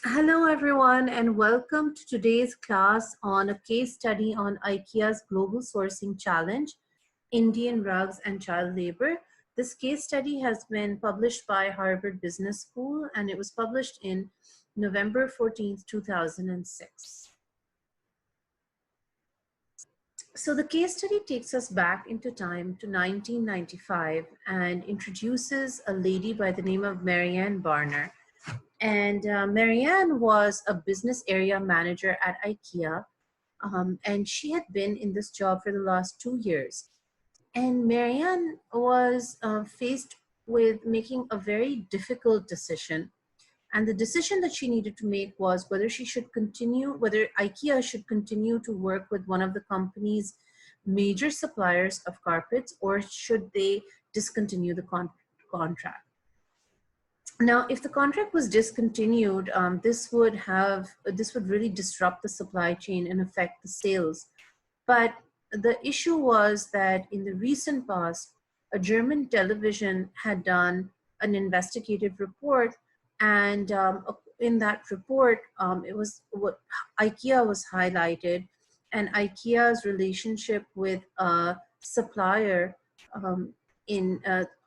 Hello, everyone, and welcome to today's class on a case study on IKEA's Global Sourcing Challenge, Indian Rugs and Child Labor. This case study has been published by Harvard Business School, and it was published in November 14th, 2006. So the case study takes us back into time to 1995 and introduces a lady by the name of Marianne Barner. And Marianne was a business area manager at IKEA, and she had been in this job for the last 2 years. And Marianne was faced with making a very difficult decision. And the decision that she needed to make was whether whether IKEA should continue to work with one of the company's major suppliers of carpets, or should they discontinue the contract. Now, if the contract was discontinued, this would really disrupt the supply chain and affect the sales. But the issue was that in the recent past, a German television had done an investigative report, and in that report, it was what IKEA was highlighted, and IKEA's relationship with a supplier in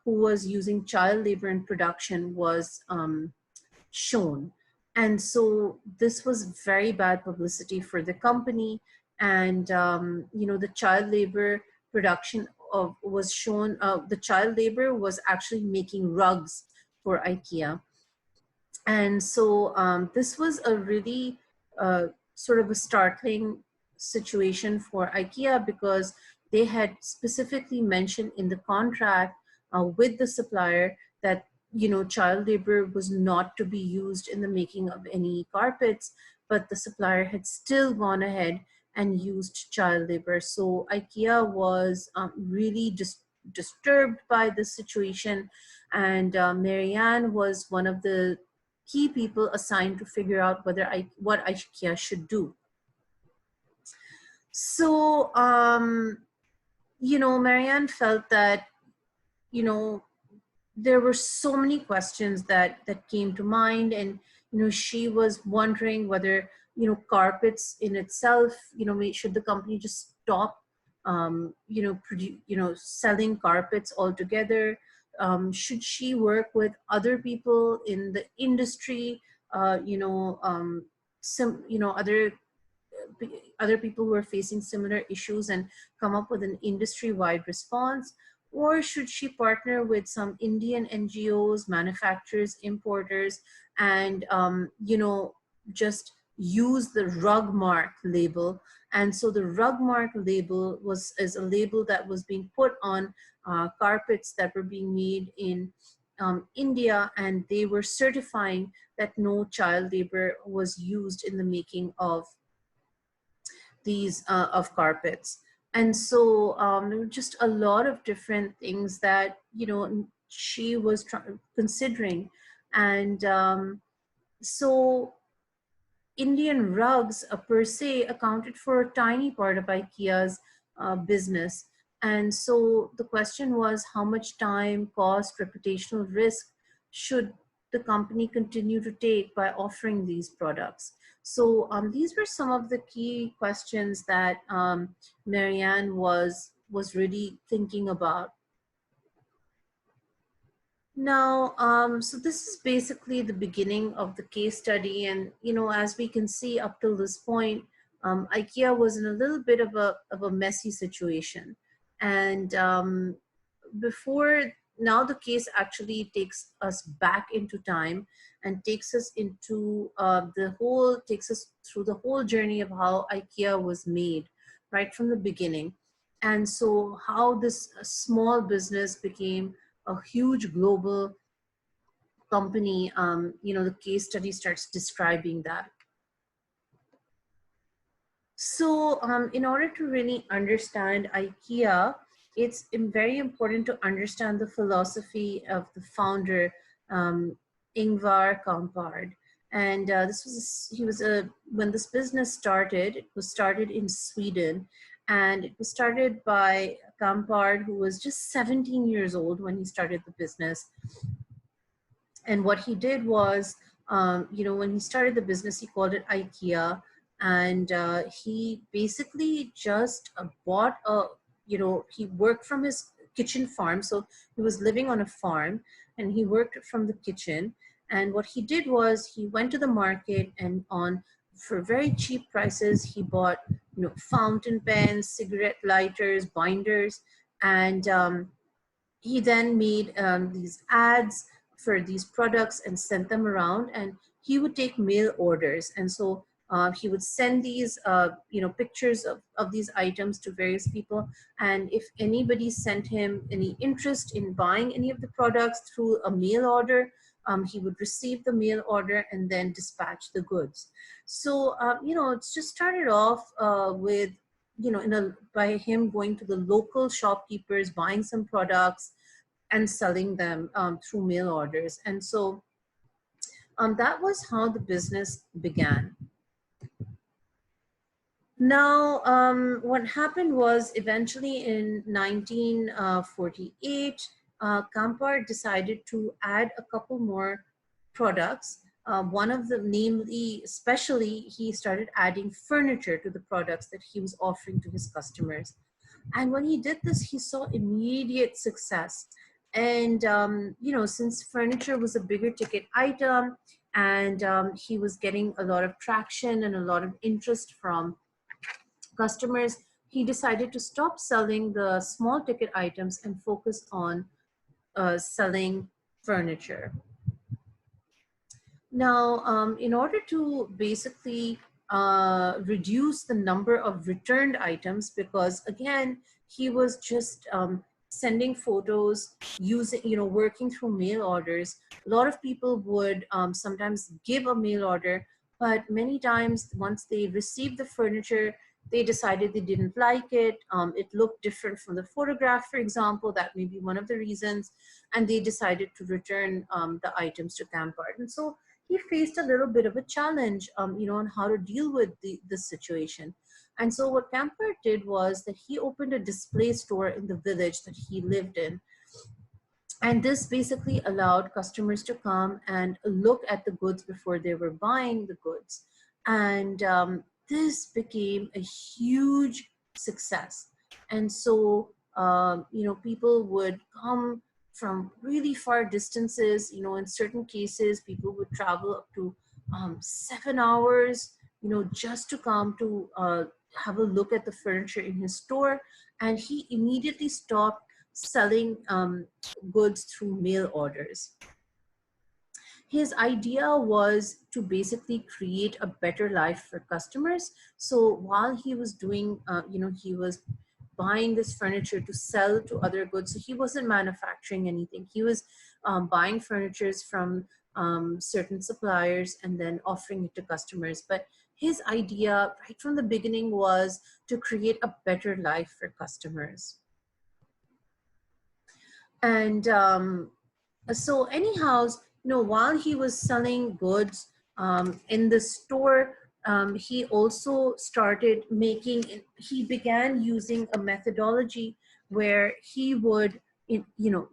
who was using child labor in production was shown. And so this was very bad publicity for the company. And, the child labor production was shown, the child labor was actually making rugs for IKEA. And so this was a really sort of a startling situation for IKEA, because they had specifically mentioned in the contract with the supplier that child labor was not to be used in the making of any carpets, but the supplier had still gone ahead and used child labor. So IKEA was really disturbed by this situation, and Marianne was one of the key people assigned to figure out what IKEA should do. So, Marianne felt that, there were so many questions that came to mind, and she was wondering whether carpets in itself, should the company just stop selling carpets altogether. Should she work with other people in the industry, other people who are facing similar issues, and come up with an industry-wide response? Or should she partner with some Indian NGOs, manufacturers, importers, and just use the Rugmark label? And so the Rugmark label is a label that was being put on carpets that were being made in India, and they were certifying that no child labor was used in the making of these of carpets. And so there were just a lot of different things that she was considering. And so Indian rugs per se accounted for a tiny part of IKEA's business. And so the question was, how much time, cost, reputational risk should the company continue to take by offering these products? So these were some of the key questions that Marianne was really thinking about. Now, so this is basically the beginning of the case study. And, as we can see up till this point, IKEA was in a little bit of a messy situation. And now the case actually takes us back into time and takes us through the whole journey of how IKEA was made right from the beginning. And so how this small business became a huge global company. The case study starts describing that. So in order to really understand IKEA, it's very important to understand the philosophy of the founder, Ingvar Kamprad. And when this business started, it was started in Sweden, and it was started by Kamprad, who was just 17 years old when he started the business. And what he did was When he started the business, he called it IKEA, and he basically just bought a, he worked from his kitchen farm. So he was living on a farm, and he worked from the kitchen. And what he did was he went to the market, and on for very cheap prices, he bought, fountain pens, cigarette lighters, binders, and he then made these ads for these products and sent them around, and he would take mail orders. And so he would send these pictures of these items to various people, and if anybody sent him any interest in buying any of the products through a mail order, he would receive the mail order and then dispatch the goods. So it's just started off with, by him going to the local shopkeepers, buying some products and selling them through mail orders. And so that was how the business began. Now, what happened was eventually in 1948, Kampar decided to add a couple more products. One of them, namely, especially, he started adding furniture to the products that he was offering to his customers. And when he did this, he saw immediate success. And, since furniture was a bigger ticket item, and he was getting a lot of traction and a lot of interest from customers, he decided to stop selling the small ticket items and focus on selling furniture. Now, in order to basically reduce the number of returned items, because again, he was just sending photos, using, working through mail orders. A lot of people would sometimes give a mail order, but many times once they received the furniture, they decided they didn't like it. It looked different from the photograph, for example. That may be one of the reasons. And they decided to return the items to Campart. And so he faced a little bit of a challenge, on how to deal with this situation. And so what Campart did was that he opened a display store in the village that he lived in. And this basically allowed customers to come and look at the goods before they were buying the goods. And this became a huge success. And so, people would come from really far distances. In certain cases, people would travel up to 7 hours, just to come to have a look at the furniture in his store. And he immediately stopped selling goods through mail orders. His idea was to basically create a better life for customers. So while he was doing, he was buying this furniture to sell to other goods. So he wasn't manufacturing anything. He was buying furnitures from certain suppliers and then offering it to customers. But his idea right from the beginning was to create a better life for customers. And so anyhow, while he was selling goods in the store, he also started he began using a methodology where he would,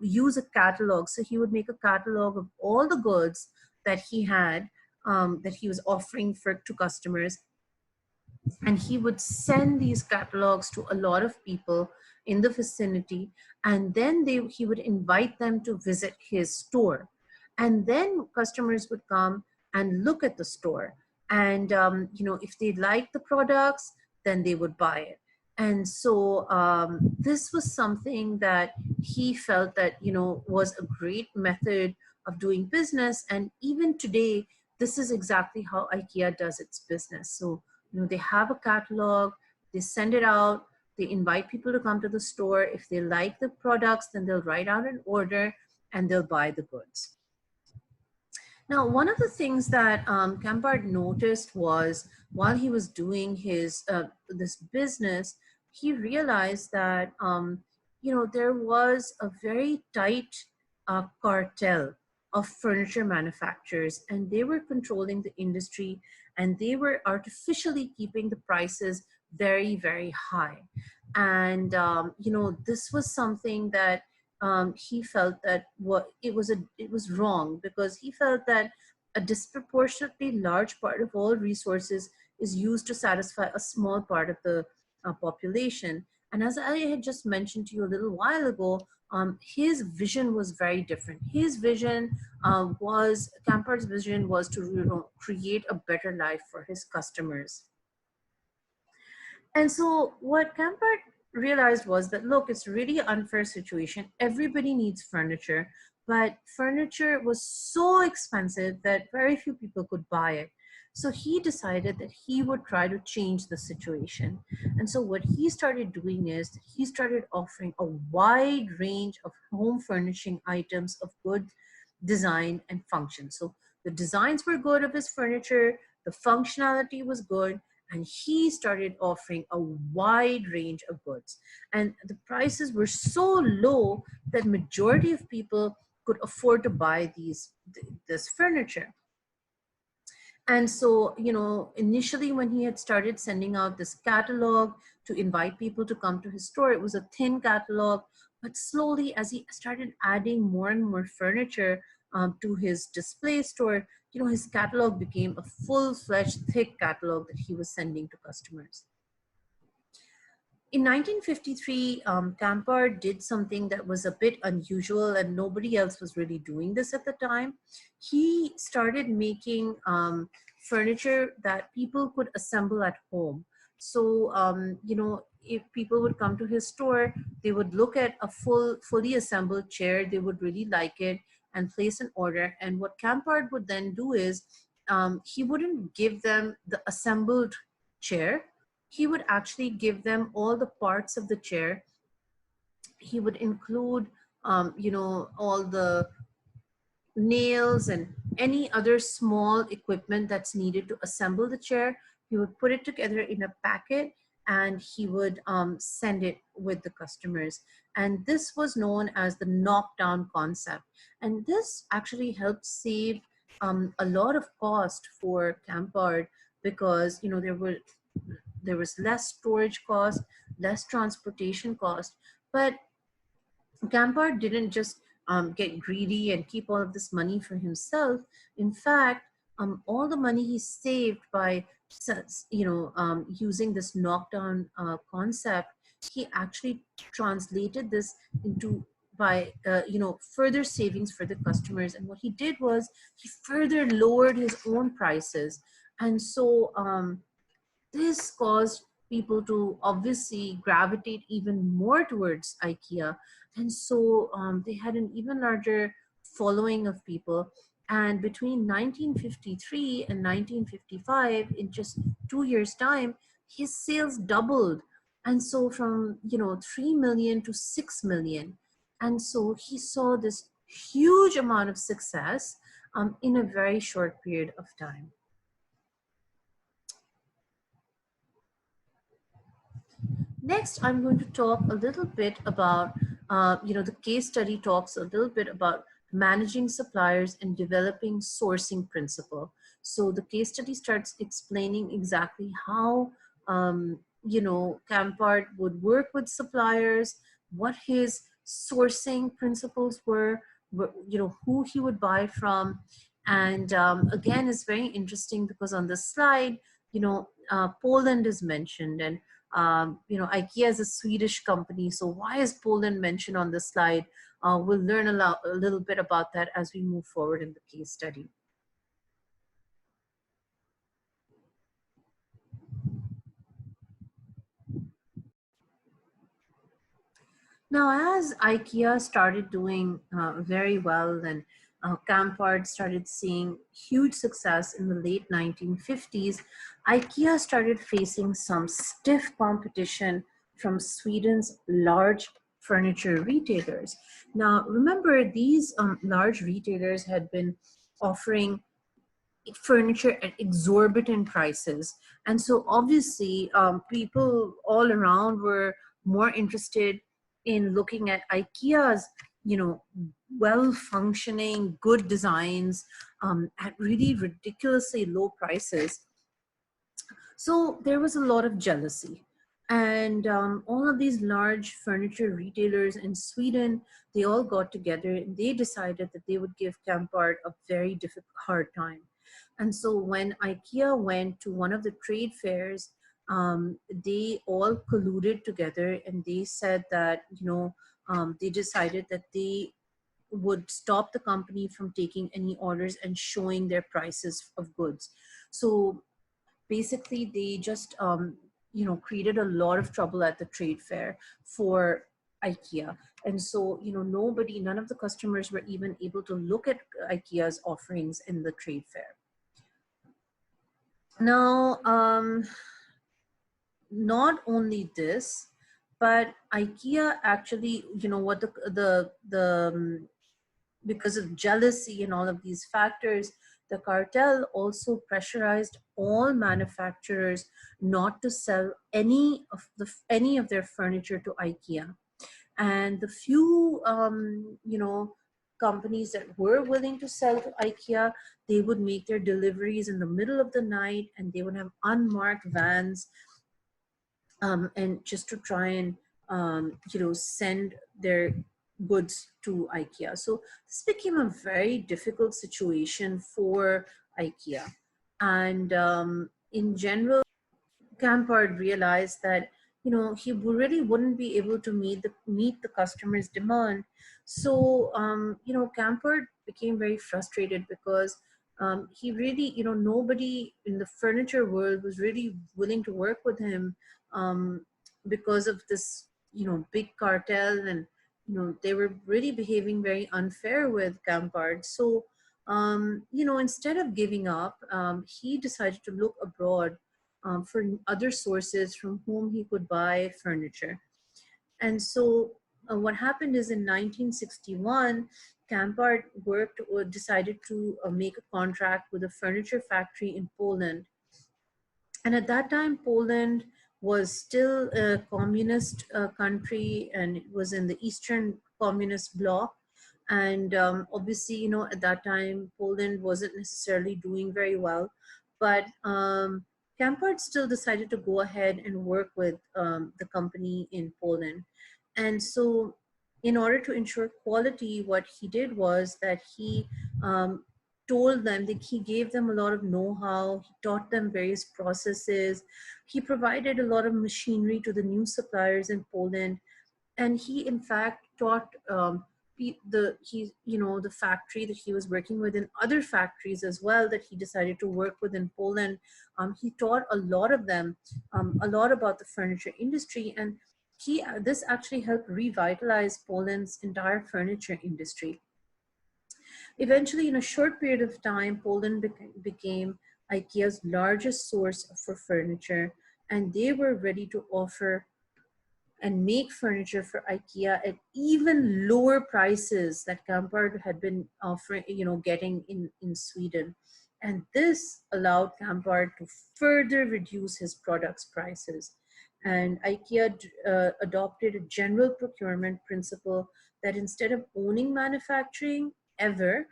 use a catalog. So he would make a catalog of all the goods that he had, that he was offering to customers. And he would send these catalogs to a lot of people in the vicinity, and then he would invite them to visit his store. And then customers would come and look at the store, and if they liked the products, then they would buy it. And so this was something that he felt that was a great method of doing business. And even today, this is exactly how IKEA does its business. So they have a catalog, they send it out, they invite people to come to the store. If they like the products, then they'll write out an order and they'll buy the goods. Now, one of the things that Campard noticed was while he was doing his this business, he realized that there was a very tight cartel of furniture manufacturers, and they were controlling the industry, and they were artificially keeping the prices very, very high. And this was something that he felt that it was wrong, because he felt that a disproportionately large part of all resources is used to satisfy a small part of the population. And as I had just mentioned to you a little while ago, his vision was very different. His vision Campard's vision was to, create a better life for his customers. And so what Campbell realized was that, look, it's really an unfair situation. Everybody needs furniture, but furniture was so expensive that very few people could buy it. So he decided that he would try to change the situation. And so what he started doing is he started offering a wide range of home furnishing items of good design and function. So the designs were good of his furniture, the functionality was good, and he started offering a wide range of goods, and the prices were so low that majority of people could afford to buy this furniture. And so, initially when he had started sending out this catalog to invite people to come to his store, it was a thin catalog. But slowly, as he started adding more and more furniture to his display store, his catalog became a full-fledged, thick catalog that he was sending to customers. In 1953, Campard did something that was a bit unusual, and nobody else was really doing this at the time. He started making furniture that people could assemble at home. So, if people would come to his store, they would look at a fully assembled chair, they would really like it and place an order. And what Campard would then do is he wouldn't give them the assembled chair. He would actually give them all the parts of the chair. He would include, all the nails and any other small equipment that's needed to assemble the chair. He would put it together in a packet and he would send it with the customers. And this was known as the knockdown concept. And this actually helped save a lot of cost for Campard, because there was less storage cost, less transportation cost. But Campard didn't just get greedy and keep all of this money for himself. In fact, all the money he saved by using this knockdown concept, he actually translated this into by further savings for the customers. And what he did was he further lowered his own prices. And so this caused people to obviously gravitate even more towards IKEA. And so they had an even larger following of people. And between 1953 and 1955, in just 2 years' time, his sales doubled. And so from 3 million to 6 million. And so he saw this huge amount of success in a very short period of time. Next, I'm going to talk a little bit about, the case study talks a little bit about managing suppliers and developing sourcing principle. So the case study starts explaining exactly how, Campard would work with suppliers, what his sourcing principles were, who he would buy from. And again, it's very interesting because on the slide, Poland is mentioned, and IKEA is a Swedish company. So why is Poland mentioned on the slide? We'll learn a little bit about that as we move forward in the case study. Now, as IKEA started doing very well, and Campard started seeing huge success in the late 1950s, IKEA started facing some stiff competition from Sweden's large furniture retailers. Now, remember, these large retailers had been offering furniture at exorbitant prices. And so obviously people all around were more interested in looking at IKEA's, well-functioning, good designs at really ridiculously low prices. So there was a lot of jealousy. And all of these large furniture retailers in Sweden, they all got together and they decided that they would give Campart a very difficult, hard time. And so when IKEA went to one of the trade fairs, they all colluded together and they said that, they decided that they would stop the company from taking any orders and showing their prices of goods. So basically they just created a lot of trouble at the trade fair for IKEA. And so none of the customers were even able to look at IKEA's offerings in the trade fair. Now not only this, but IKEA actually, what the because of jealousy and all of these factors, the cartel also pressurized all manufacturers not to sell any of their furniture to IKEA. And the few companies that were willing to sell to IKEA, they would make their deliveries in the middle of the night, and they would have unmarked vans, and just to try and send their goods to IKEA. So this became a very difficult situation for IKEA. And in general, Campard realized that he really wouldn't be able to meet the customer's demand. So Campard became very frustrated because he really, nobody in the furniture world was really willing to work with him, because of this big cartel, and they were really behaving very unfair with Campard. So instead of giving up, he decided to look abroad for other sources from whom he could buy furniture. And so what happened is in 1961, Campart decided to make a contract with a furniture factory in Poland. And at that time, Poland was still a communist country, and it was in the Eastern Communist Bloc. And obviously, at that time, Poland wasn't necessarily doing very well. But Campart still decided to go ahead and work with the company in Poland. And so, in order to ensure quality, what he did was that he told them that he gave them a lot of know-how, he taught them various processes, he provided a lot of machinery to the new suppliers in Poland, and he in fact taught the factory that he was working with and other factories as well that he decided to work with in Poland. He taught a lot of them a lot about the furniture industry, and this actually helped revitalize Poland's entire furniture industry. Eventually, in a short period of time, Poland became IKEA's largest source for furniture, and they were ready to offer and make furniture for IKEA at even lower prices that Campard had been offering, getting in Sweden. And this allowed Campard to further reduce his products' prices. And IKEA adopted a general procurement principle that instead of owning manufacturing ever,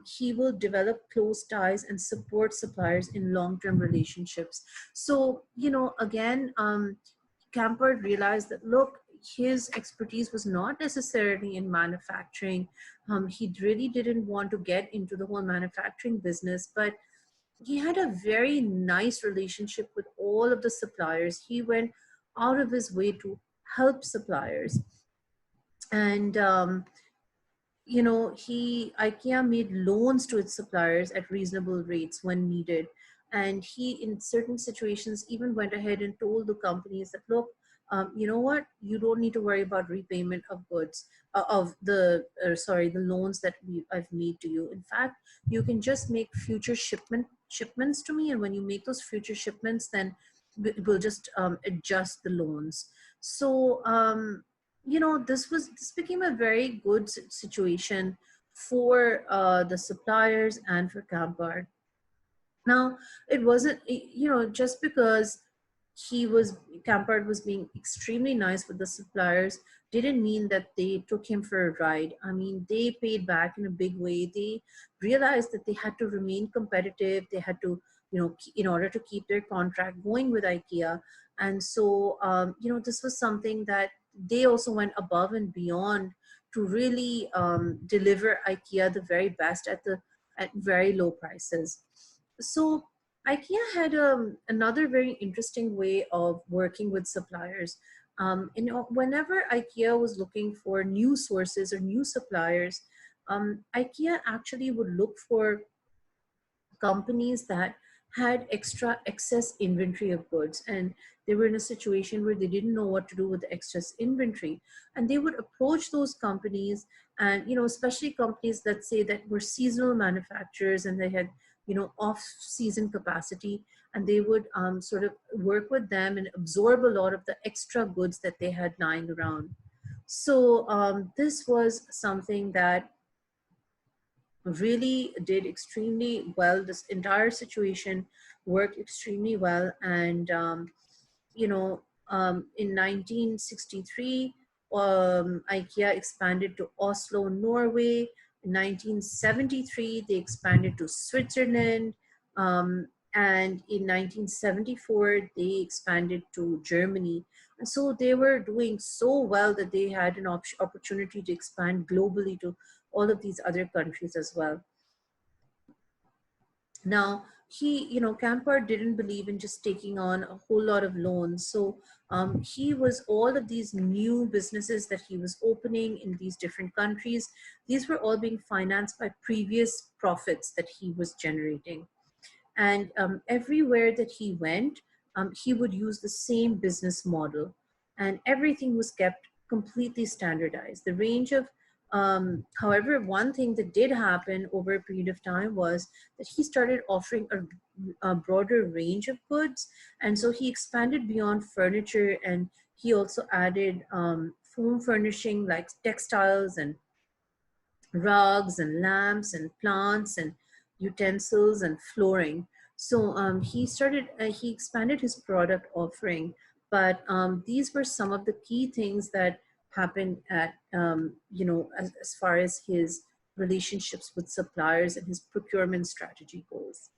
he will develop close ties and support suppliers in long-term relationships. So, again, Campard realized that, look, his expertise was not necessarily in manufacturing. He really didn't want to get into the whole manufacturing business, but he had a very nice relationship with all of the suppliers. He went out of his way to help suppliers. And IKEA made loans to its suppliers at reasonable rates when needed. And he, in certain situations, even went ahead and told the companies that, look, you know what, you don't need to worry about repayment of goods, the loans that I've made to you. In fact, you can just make future shipments to me. And when you make those future shipments, then we'll just adjust the loans. So, this became a very good situation for the suppliers and for Campard. Now, it wasn't, just because Campard was being extremely nice with the suppliers, didn't mean that they took him for a ride. I mean, they paid back in a big way. They realized that they had to remain competitive. They had to, in order to keep their contract going with IKEA. And so, this was something that they also went above and beyond to really deliver IKEA the very best at very low prices. So IKEA had another very interesting way of working with suppliers. Whenever IKEA was looking for new sources or new suppliers, IKEA actually would look for companies that had extra excess inventory of goods, and they were in a situation where they didn't know what to do with the excess inventory, and they would approach those companies. And especially companies that say that were seasonal manufacturers and they had off season capacity, and they would sort of work with them and absorb a lot of the extra goods that they had lying around. So this was something that really did extremely well. This entire situation worked extremely well. And, you know, in 1963, IKEA expanded to Oslo, Norway. In 1973, they expanded to Switzerland. And in 1974, they expanded to Germany. And so they were doing so well that they had an opportunity to expand globally to all of these other countries as well. Now, Campard didn't believe in just taking on a whole lot of loans. So he was all of these new businesses that he was opening in these different countries. These were all being financed by previous profits that he was generating. And everywhere that he went, he would use the same business model, and everything was kept completely standardized. The range of, however, one thing that did happen over a period of time was that he started offering a broader range of goods. And so he expanded beyond furniture, and he also added home furnishing like textiles and rugs and lamps and plants and utensils and flooring. So he expanded his product offering, but these were some of the key things that happened at, as far as his relationships with suppliers and his procurement strategy goes.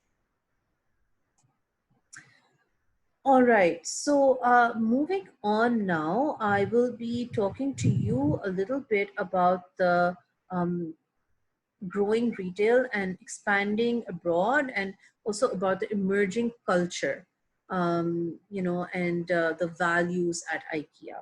All right, so moving on now, I will be talking to you a little bit about the um, growing retail and expanding abroad, and also about the emerging culture, and the values at IKEA.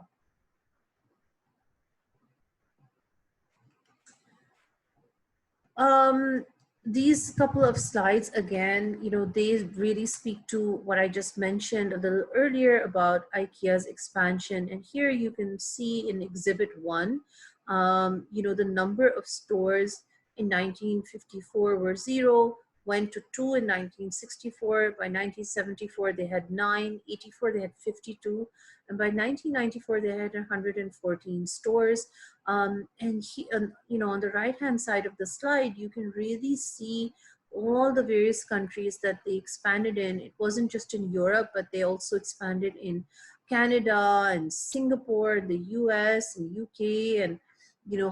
Um, these couple of slides again, they really speak to what I just mentioned a little earlier about IKEA's expansion. And here you can see in Exhibit 1, the number of stores in 1954 were 0, went to 2 in 1964. By 1974, they had 9, 84, they had 52. And by 1994, they had 114 stores. On the right hand side of the slide, you can really see all the various countries that they expanded in. It wasn't just in Europe, but they also expanded in Canada and Singapore, the US and UK, and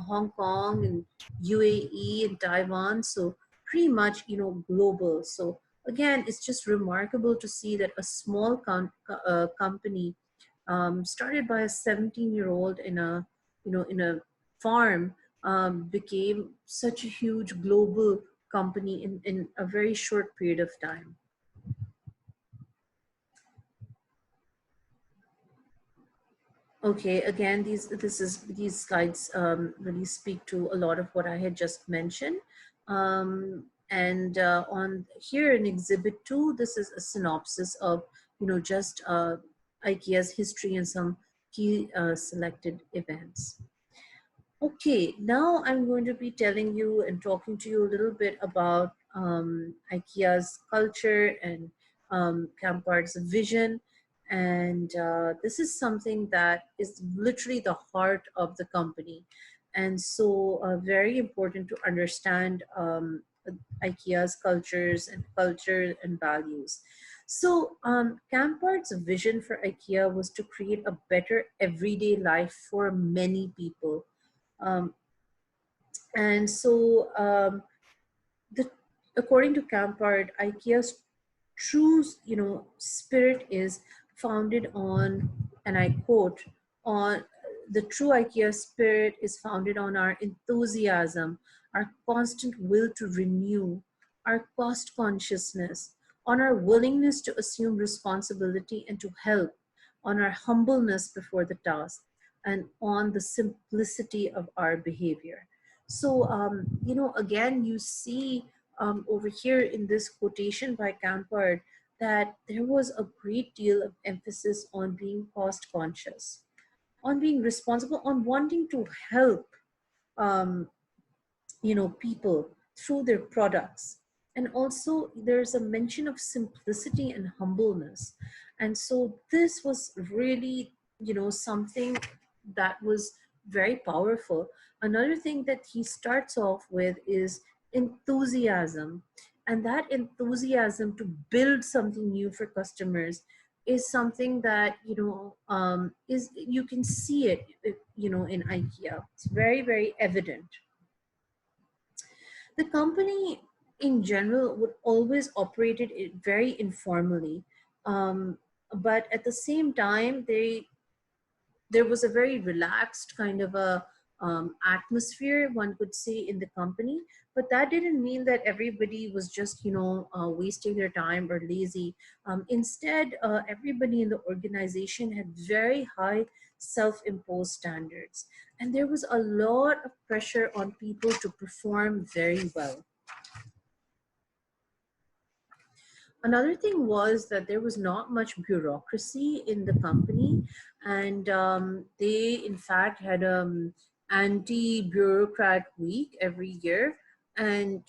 Hong Kong and UAE and Taiwan. So pretty much global. So again, it's just remarkable to see that a small company started by a 17-year-old in a farm, became such a huge global company in a very short period of time. Okay, again, these slides really speak to a lot of what I had just mentioned. And on here in Exhibit 2, this is a synopsis of just IKEA's history and some key selected events. Okay, now I'm going to be telling you and talking to you a little bit about IKEA's culture and Campard's vision. And this is something that is literally the heart of the company. And so very important to understand IKEA's culture and values. So Campard's vision for IKEA was to create a better everyday life for many people. um, and so, the, according to Campard, IKEA's true, spirit is founded on, and I quote, on the true IKEA spirit is founded on our enthusiasm, our constant will to renew, our cost consciousness, on our willingness to assume responsibility and to help, on our humbleness before the task, and on the simplicity of our behavior. So, again, you see over here in this quotation by Campard that there was a great deal of emphasis on being cost conscious, on being responsible, on wanting to help um, people through their products. And also there's a mention of simplicity and humbleness. And so this was really something that was very powerful. Another thing that he starts off with is enthusiasm, and that enthusiasm to build something new for customers is something that is, you can see it in IKEA. It's very, very evident. The company in general would always operated it very informally, um, but at the same time there was a very relaxed kind of a atmosphere, one could say, in the company. But that didn't mean that everybody was just wasting their time or lazy. Instead, everybody in the organization had very high self-imposed standards, and there was a lot of pressure on people to perform very well. Another thing was that there was not much bureaucracy in the company, and they, in fact, had anti-bureaucrat week every year, and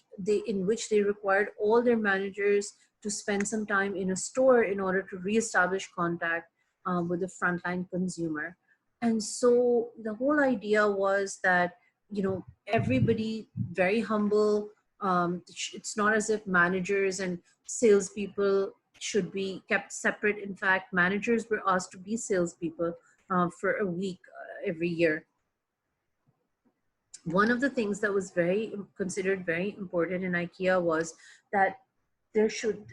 in which they required all their managers to spend some time in a store in order to reestablish contact with the frontline consumer. And so the whole idea was that everybody very humble. It's not as if managers and salespeople should be kept separate. In fact, managers were asked to be salespeople for a week every year. One of the things that was very considered very important in IKEA was that there should,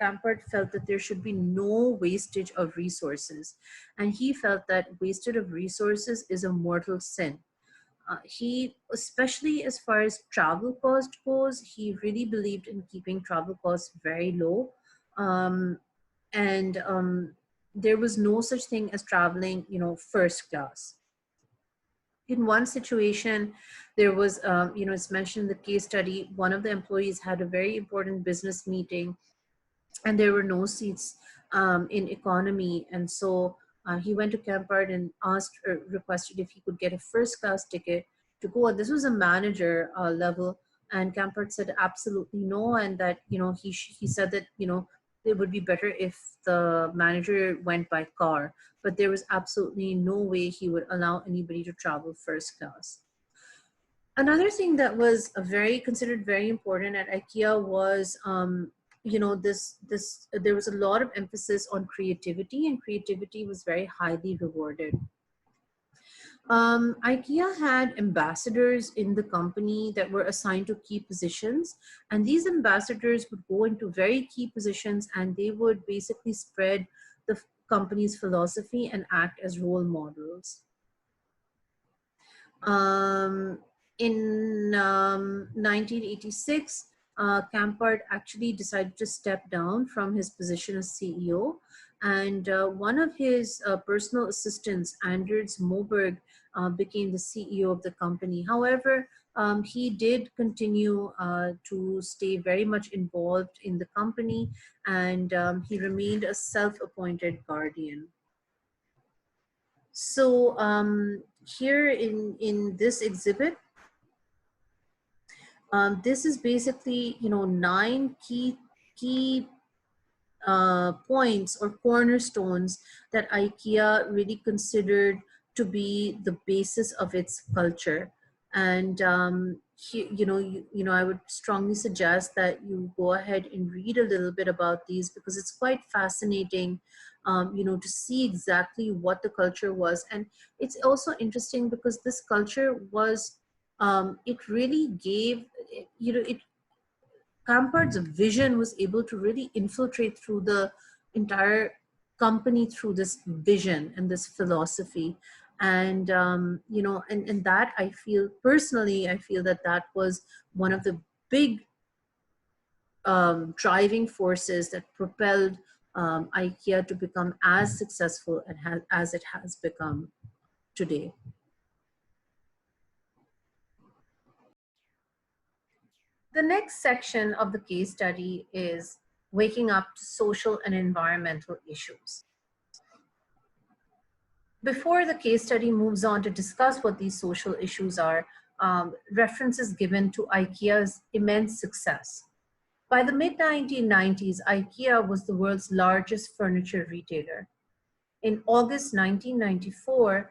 Campert felt that there should be no wastage of resources. And he felt that wastage of resources is a mortal sin. He, especially as far as travel cost goes, he really believed in keeping travel costs very low. Um, and there was no such thing as traveling, first class. In one situation, there was, it's mentioned in the case study, one of the employees had a very important business meeting and there were no seats in economy. And so he went to Campard and asked or requested if he could get a first class ticket to go. And this was a manager level. And Campard said absolutely no. And that, he said that, it would be better if the manager went by car, but there was absolutely no way he would allow anybody to travel first class. Another thing that was considered very important at IKEA was there was a lot of emphasis on creativity, and creativity was very highly rewarded. IKEA had ambassadors in the company that were assigned to key positions, and these ambassadors would go into very key positions and they would basically spread the company's philosophy and act as role models. In 1986, Campard actually decided to step down from his position as CEO, and one of his personal assistants, Anders Moberg, became the CEO of the company. However, he did continue to stay very much involved in the company, and he remained a self-appointed guardian. So here in this exhibit, this is basically 9 key points or cornerstones that IKEA really considered to be the basis of its culture. And I would strongly suggest that you go ahead and read a little bit about these, because it's quite fascinating, to see exactly what the culture was. And it's also interesting because this culture was, it really gave, Campard's vision was able to really infiltrate through the entire company through this vision and this philosophy. And and that, I feel personally, I feel that that was one of the big driving forces that propelled IKEA to become as successful and as it has become today. The next section of the case study is waking up to social and environmental issues. Before the case study moves on to discuss what these social issues are, reference is given to IKEA's immense success. By the mid-1990s, IKEA was the world's largest furniture retailer. In August 1994,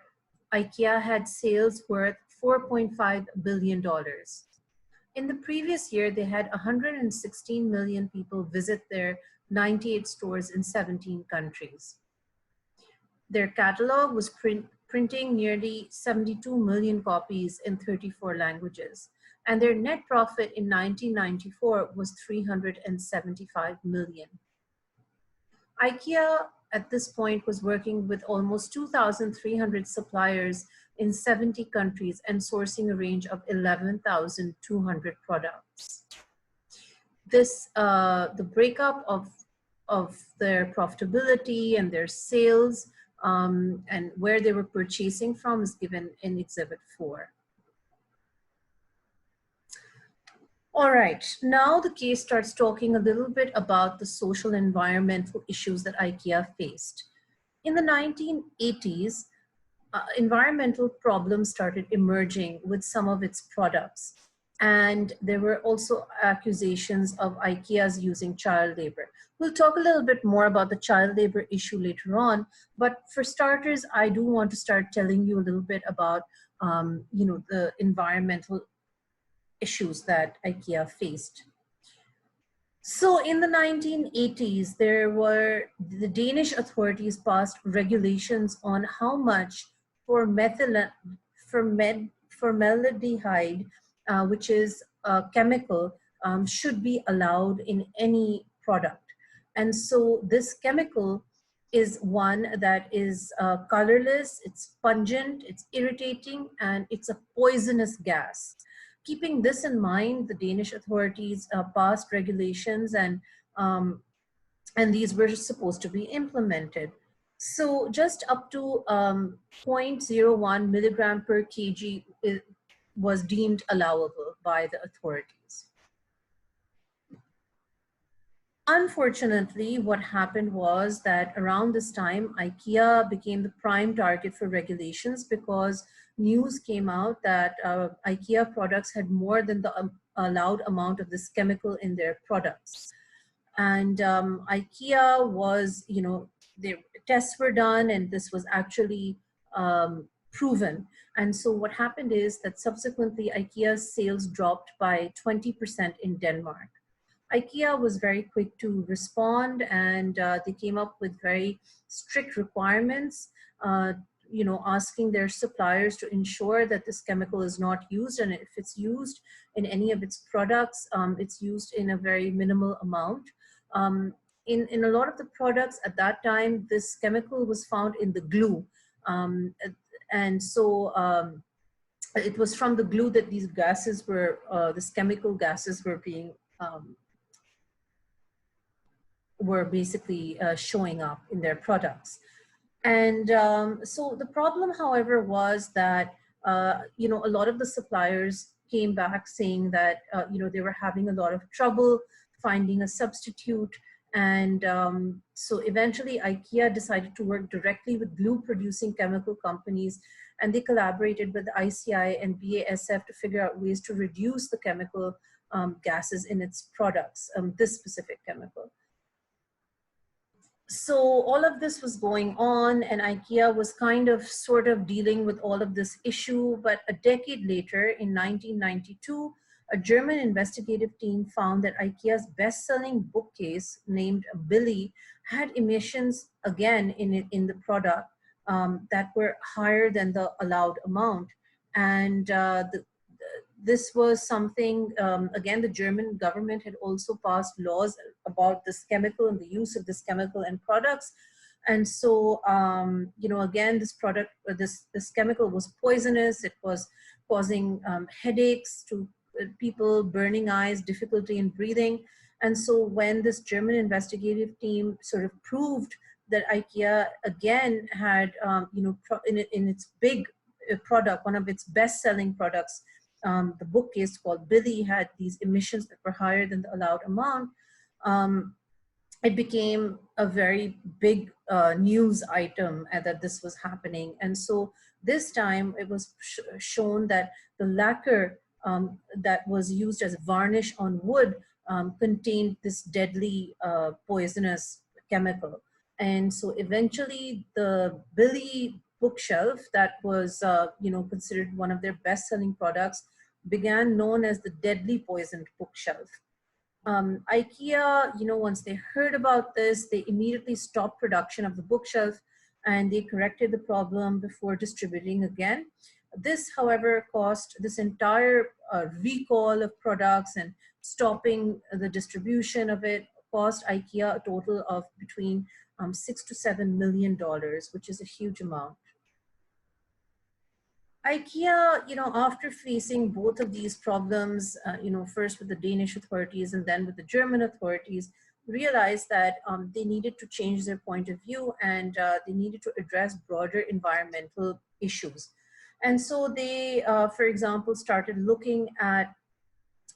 IKEA had sales worth $4.5 billion. In the previous year, they had 116 million people visit their 98 stores in 17 countries. Their catalog was printing nearly 72 million copies in 34 languages, and their net profit in 1994 was 375 million. IKEA at this point was working with almost 2,300 suppliers in 70 countries and sourcing a range of 11,200 products. The breakup of their profitability and their sales and where they were purchasing from is given in Exhibit 4. All right, now the case starts talking a little bit about the social and environmental issues that IKEA faced. In the 1980s, environmental problems started emerging with some of its products. And there were also accusations of IKEA's using child labor. We'll talk a little bit more about the child labor issue later on, but for starters, I do want to start telling you a little bit about the environmental issues that IKEA faced. So in the 1980s, the Danish authorities passed regulations on how much formaldehyde, which is a chemical, should be allowed in any product. And so this chemical is one that is colorless, it's pungent, it's irritating, and it's a poisonous gas. Keeping this in mind, the Danish authorities passed regulations, and these were supposed to be implemented. So just up to 0.01 milligram per kg was deemed allowable by the authorities. Unfortunately, what happened was that around this time, IKEA became the prime target for regulations because news came out that IKEA products had more than the allowed amount of this chemical in their products. And IKEA was, the tests were done, and this was actually proven. And so what happened is that subsequently IKEA's sales dropped by 20% in Denmark. IKEA was very quick to respond, and they came up with very strict requirements, asking their suppliers to ensure that this chemical is not used, and if it's used in any of its products, it's used in a very minimal amount. In a lot of the products at that time, this chemical was found in the glue, and so it was from the glue that these gases were, this chemical gases were basically showing up in their products. And so the problem, however, was that, a lot of the suppliers came back saying that, they were having a lot of trouble finding a substitute. And so eventually IKEA decided to work directly with glue producing chemical companies, and they collaborated with ICI and BASF to figure out ways to reduce the chemical gases in its products, this specific chemical. So all of this was going on, and IKEA was kind of sort of dealing with all of this issue. But a decade later, in 1992, a German investigative team found that IKEA's best-selling bookcase named Billy had emissions again in the product that were higher than the allowed amount. And this was something, again, the German government had also passed laws about this chemical and the use of this chemical in products. And so, again, this product, this chemical was poisonous. It was causing headaches to people, burning eyes, difficulty in breathing. And so when this German investigative team sort of proved that IKEA again had, in its big product, one of its best-selling products, the bookcase called Billy, had these emissions that were higher than the allowed amount. It became a very big news item that this was happening. And so this time it was shown that the lacquer that was used as varnish on wood contained this deadly poisonous chemical. And so eventually the Billy bookshelf that was considered one of their best-selling products began known as the deadly poisoned bookshelf. IKEA, once they heard about this, they immediately stopped production of the bookshelf and they corrected the problem before distributing again. This, however, cost this entire recall of products and stopping the distribution of it cost IKEA a total of between $6 to $7 million, which is a huge amount. IKEA, after facing both of these problems, first with the Danish authorities and then with the German authorities, realized that they needed to change their point of view and they needed to address broader environmental issues. And so they, for example, started looking at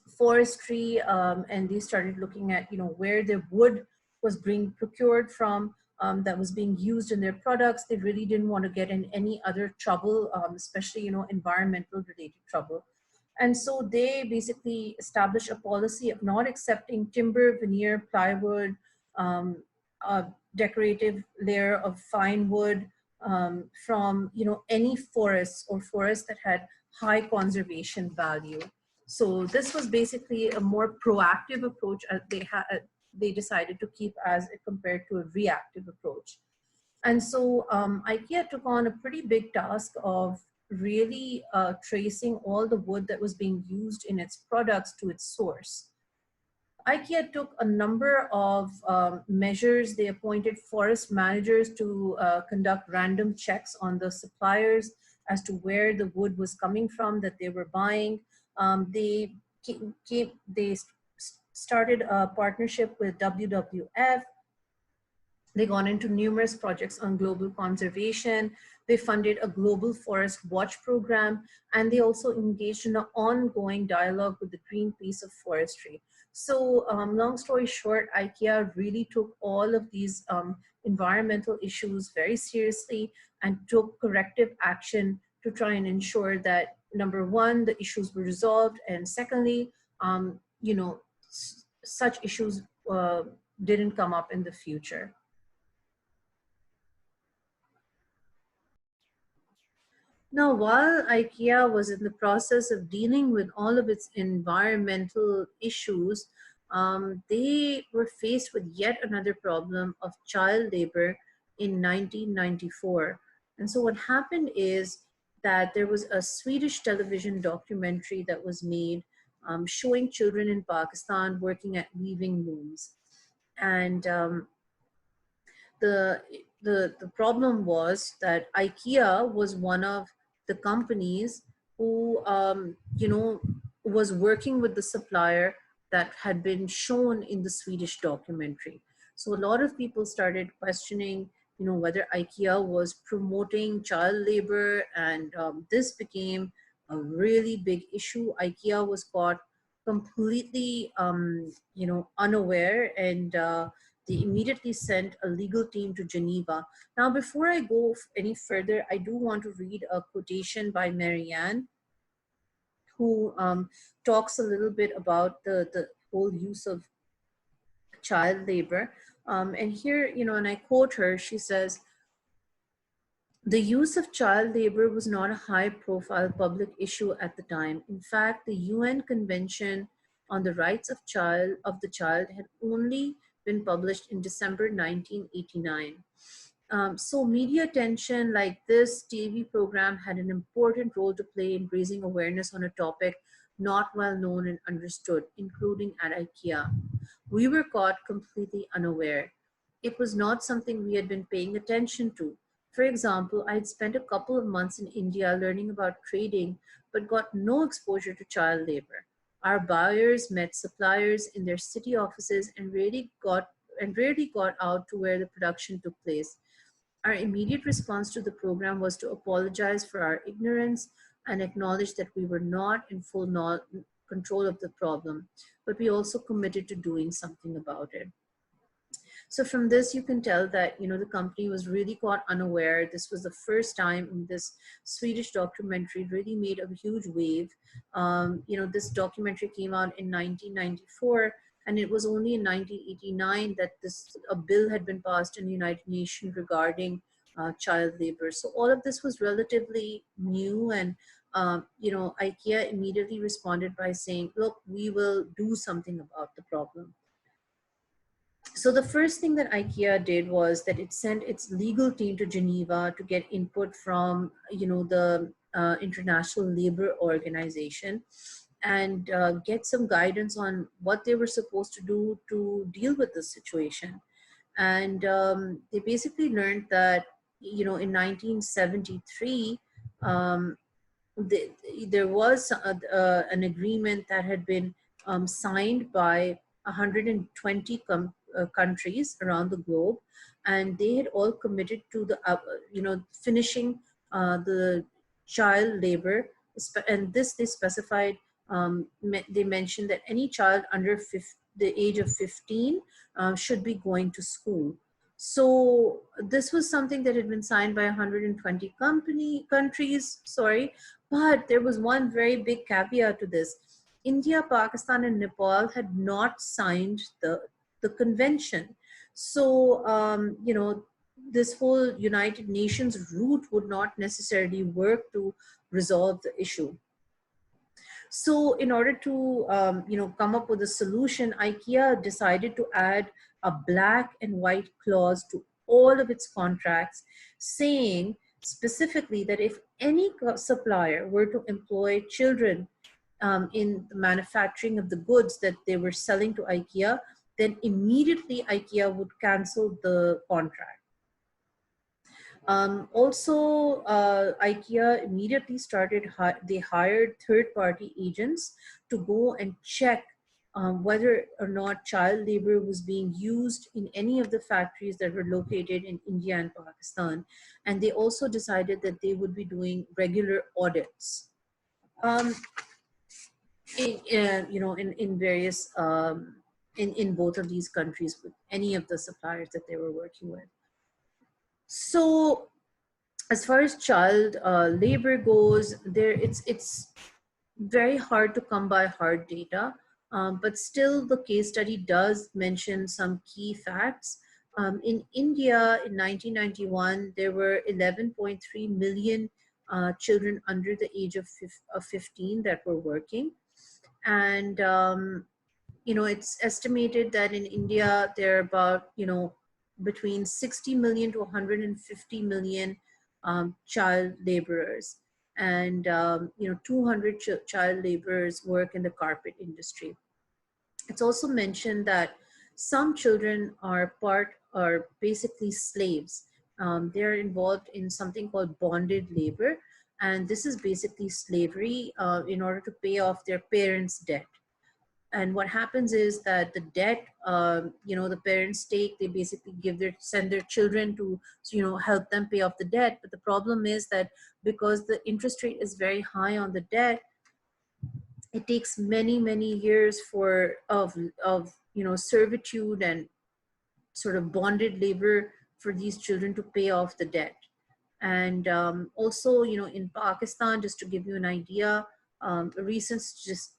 forestry, and they started looking at, where their wood was being procured from, that was being used in their products. They really didn't want to get in any other trouble, especially, environmental related trouble. And so they basically established a policy of not accepting timber, veneer, plywood, a decorative layer of fine wood from, any forests or forests that had high conservation value. So this was basically a more proactive approach they decided to keep as compared to a reactive approach. And so IKEA took on a pretty big task of really tracing all the wood that was being used in its products to its source. IKEA took a number of measures. They appointed forest managers to conduct random checks on the suppliers as to where the wood was coming from that they were buying. They started a partnership with WWF. They got into numerous projects on global conservation. They funded a global forest watch program, and they also engaged in an ongoing dialogue with the Greenpeace of Forestry. So long story short, IKEA really took all of these environmental issues very seriously and took corrective action to try and ensure that, number one, the issues were resolved, and secondly, such issues didn't come up in the future. Now, while IKEA was in the process of dealing with all of its environmental issues, they were faced with yet another problem of child labor in 1994. And so what happened is that there was a Swedish television documentary that was made showing children in Pakistan working at weaving looms. And the, the problem was that IKEA was one of the companies who, was working with the supplier that had been shown in the Swedish documentary. So a lot of people started questioning, whether IKEA was promoting child labor, and this became a really big issue. IKEA was caught completely, unaware, and they immediately sent a legal team to Geneva. Now, before I go any further, I do want to read a quotation by Marianne, who talks a little bit about the whole use of child labor. And here, and I quote her, she says, "The use of child labor was not a high-profile public issue at the time. In fact, the UN Convention on the Rights of the Child had only been published in December 1989. So media attention like this TV program had an important role to play in raising awareness on a topic not well known and understood, including at IKEA. We were caught completely unaware. it was not something we had been paying attention to. For example, I had spent a couple of months in India learning about trading, but got no exposure to child labor. Our buyers met suppliers in their city offices and rarely got out to where the production took place. Our immediate response to the program was to apologize for our ignorance and acknowledge that we were not in full control of the problem, but we also committed to doing something about it. So from this, you can tell that, the company was really caught unaware. This was the first time this Swedish documentary really made a huge wave. This documentary came out in 1994, and it was only in 1989 that a bill had been passed in the United Nations regarding child labor. So all of this was relatively new, and IKEA immediately responded by saying, "Look, we will do something about the problem." So the first thing that IKEA did was that it sent its legal team to Geneva to get input from, the International Labor Organization, and get some guidance on what they were supposed to do to deal with this situation. And they basically learned that, in 1973, um, the, there was an agreement that had been signed by 120 countries around the globe, and they had all committed to finishing the child labor. And this they specified. They mentioned that any child under the age of 15 should be going to school. So this was something that had been signed by 120 countries. Sorry, but there was one very big caveat to this. India, Pakistan, and Nepal had not signed the convention. So, this whole United Nations route would not necessarily work to resolve the issue. So in order to, come up with a solution, IKEA decided to add a black and white clause to all of its contracts, saying specifically that if any supplier were to employ children in the manufacturing of the goods that they were selling to IKEA, then immediately IKEA would cancel the contract. Also, IKEA immediately they hired third-party agents to go and check whether or not child labor was being used in any of the factories that were located in India and Pakistan. And they also decided that they would be doing regular audits. In various, in both of these countries with any of the suppliers that they were working with. So as far as child labor goes, it's very hard to come by hard data, but still the case study does mention some key facts. In India in 1991, there were 11.3 million children under the age of 15 that were working. And, it's estimated that in India, there are about, between 60 million to 150 million child laborers, and 200 child laborers work in the carpet industry. It's also mentioned that some children are basically slaves. They're involved in something called bonded labor, and this is basically slavery in order to pay off their parents' debt. And what happens is that the debt, the parents take, they basically send their children to, help them pay off the debt. But the problem is that because the interest rate is very high on the debt, it takes many, many years of servitude and sort of bonded labor for these children to pay off the debt. And also, in Pakistan, just to give you an idea,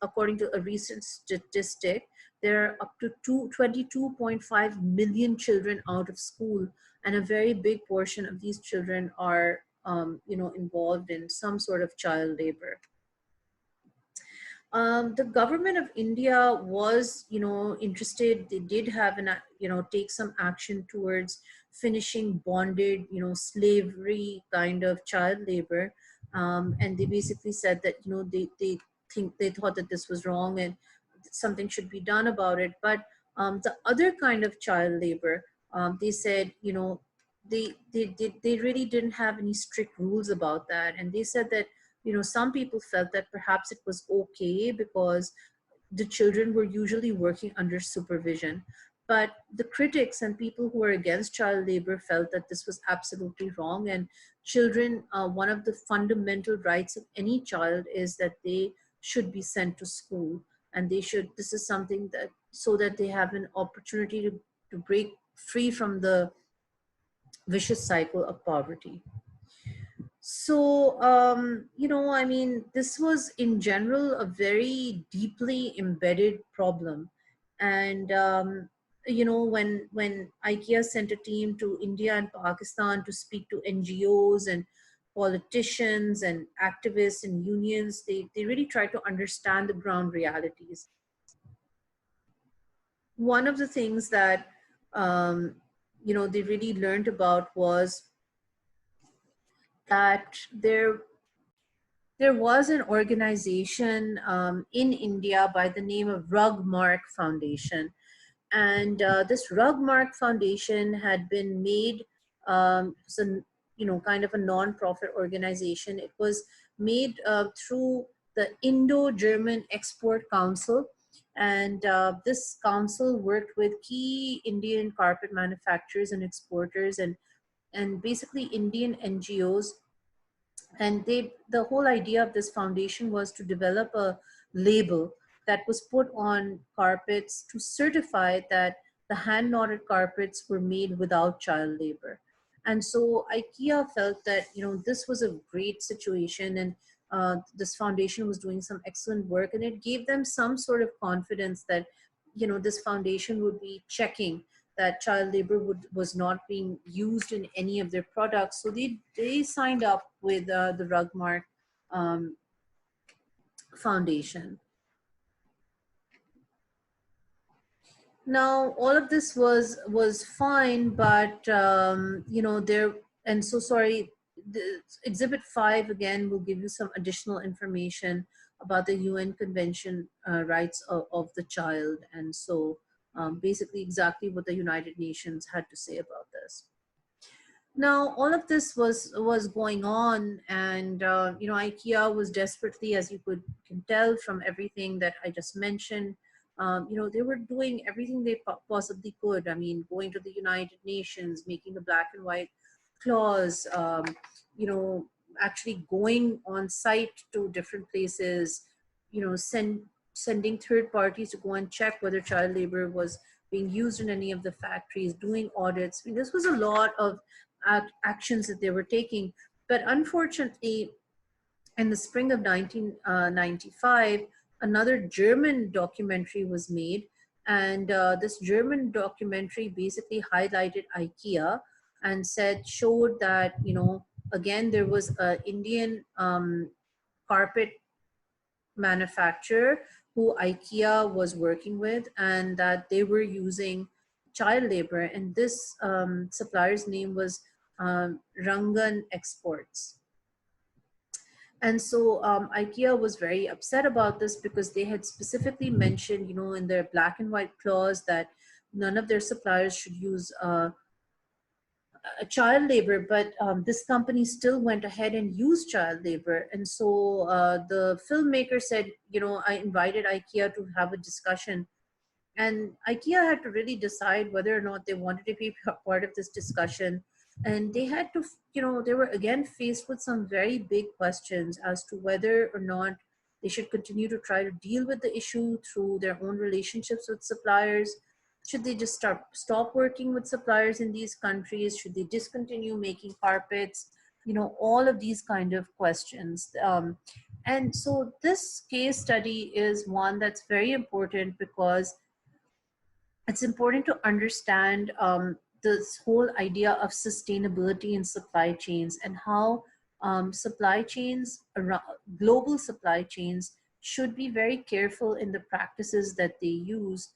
according to a recent statistic, there are up to 22.5 million children out of school, and a very big portion of these children are, involved in some sort of child labor. The government of India was, interested. They did have take some action towards finishing bonded, slavery kind of child labor. And they basically said that, they thought that this was wrong and something should be done about it. But the other kind of child labor, they said, they really didn't have any strict rules about that. And they said that, some people felt that perhaps it was okay because the children were usually working under supervision. But the critics and people who were against child labor felt that this was absolutely wrong. And children, one of the fundamental rights of any child is that they should be sent to school. And this is something that, so that they have an opportunity to break free from the vicious cycle of poverty. So, I mean, this was in general a very deeply embedded problem. And, when IKEA sent a team to India and Pakistan to speak to NGOs and politicians and activists and unions, they really tried to understand the ground realities. One of the things that, um, they really learned about was that there was an organization in India by the name of Rugmark Foundation. And this Rugmark Foundation had been made, it's a, kind of a non-profit organization. It was made through the Indo-German Export Council. And this council worked with key Indian carpet manufacturers and exporters, and basically Indian NGOs. And the whole idea of this foundation was to develop a label that was put on carpets to certify that the hand knotted carpets were made without child labor. And so IKEA felt that, this was a great situation, and this foundation was doing some excellent work, and it gave them some sort of confidence that, this foundation would be checking that child labor was not being used in any of their products. So they signed up with the Rugmark um, Foundation. Now, all of this was fine, but there, and so sorry. Exhibit 5 again will give you some additional information about the UN Convention rights of the child, and so basically exactly what the United Nations had to say about this. Now, all of this was going on, and IKEA was desperately, as you can tell from everything that I just mentioned, they were doing everything they possibly could. I mean, going to the United Nations, making the black and white clause, you know, actually going on site to different places, sending third parties to go and check whether child labor was being used in any of the factories, doing audits. I mean, this was a lot of actions that they were taking. But unfortunately, in the spring of 1995, another German documentary was made. And this German documentary basically highlighted IKEA and showed that, again, there was an Indian carpet manufacturer who IKEA was working with, and that they were using child labor. And this supplier's name was Rangan Exports. And so IKEA was very upset about this because they had specifically mentioned, in their black and white clause that none of their suppliers should use child labor, but this company still went ahead and used child labor. And so the filmmaker said, I invited IKEA to have a discussion, and IKEA had to really decide whether or not they wanted to be part of this discussion. And they had to, they were again faced with some very big questions as to whether or not they should continue to try to deal with the issue through their own relationships with suppliers. Should they just stop working with suppliers in these countries? Should they discontinue making carpets? All of these kind of questions. And so this case study is one that's very important because it's important to understand this whole idea of sustainability in supply chains, and how supply chains, global supply chains, should be very careful in the practices that they use,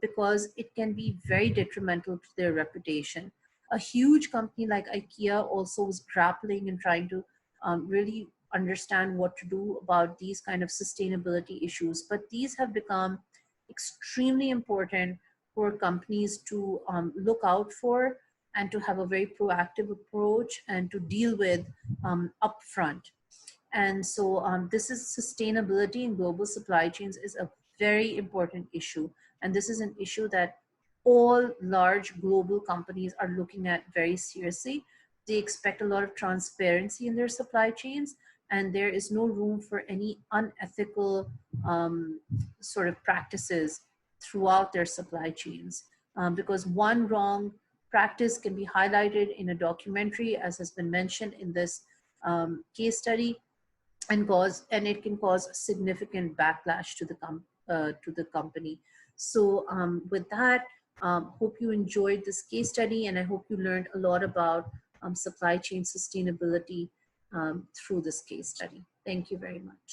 because it can be very detrimental to their reputation. A huge company like IKEA also was grappling and trying to really understand what to do about these kind of sustainability issues, but these have become extremely important for companies to look out for and to have a very proactive approach and to deal with upfront. And so this is sustainability in global supply chains is a very important issue. And this is an issue that all large global companies are looking at very seriously. They expect a lot of transparency in their supply chains, and there is no room for any unethical sort of practices throughout their supply chains. Because one wrong practice can be highlighted in a documentary, as has been mentioned in this case study, and it can cause significant backlash to the company. So with that, hope you enjoyed this case study, and I hope you learned a lot about supply chain sustainability through this case study. Thank you very much.